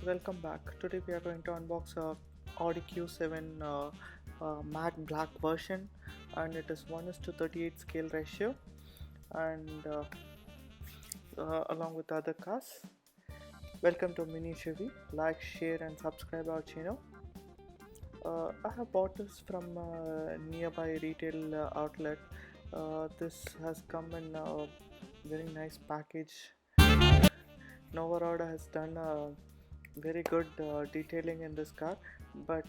welcome back. Today we are going to unbox a Audi Q7 matte black version, and it is 1:38 scale ratio, and along with other cars. Welcome to miniatureV. Like, share, and subscribe our channel. I have bought this from a nearby retail outlet. This has come in a very nice package. Novarada has done a very good detailing in this car, but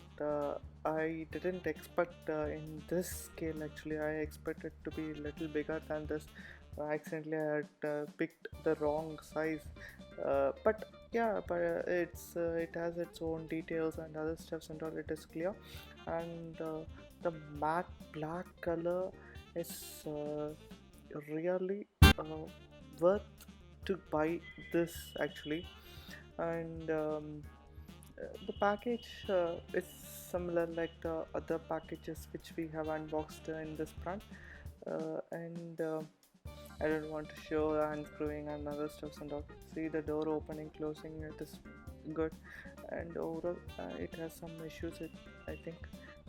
I didn't expect in this scale. Actually, I expected to be a little bigger than this. Accidentally I had picked the wrong size, but yeah, but it has its own details and other stuffs and all. It is clear, and the matte black color is really worth to buy this actually. And the package is similar like the other packages which we have unboxed in this brand, and I don't want to show unscrewing and other stuff and all. See the door opening closing, it is good, and overall it has some issues, I think.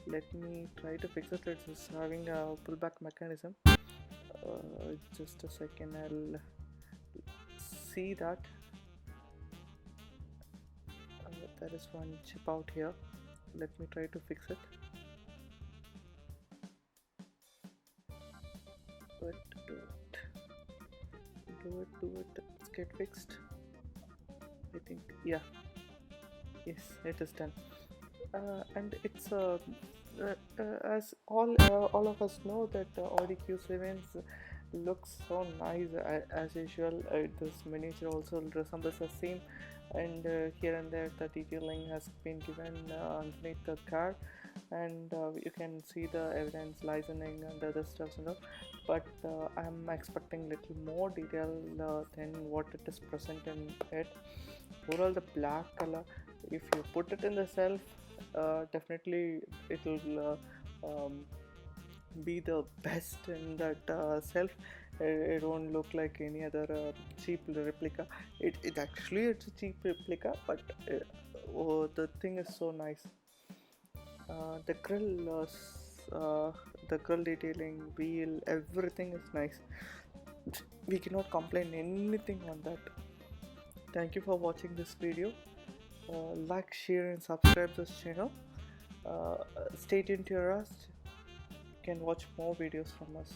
Let me try to fix it. It's having a pullback mechanism. Just a second, I'll see that. There is one chip out here. Let me try to fix it. Do it. Let's get fixed. I think, yeah, yes, it is done. And it's as all of us know that Audi Q7s looks so nice as usual. This miniature also resembles the same, and here and there the detailing has been given underneath the car, and you can see the evidence licensing and other stuff and all. But I'm expecting little more detail than what it is present in it. Overall, the black color, if you put it in the shelf, definitely it will be the best in that shelf. It won't look like any other cheap replica. It actually it's a cheap replica, but the thing is so nice. The grill detailing, wheel, everything is nice. We cannot complain anything on that. Thank you for watching this video. Like, share, and subscribe this channel. Stay tuned to us. You can watch more videos from us.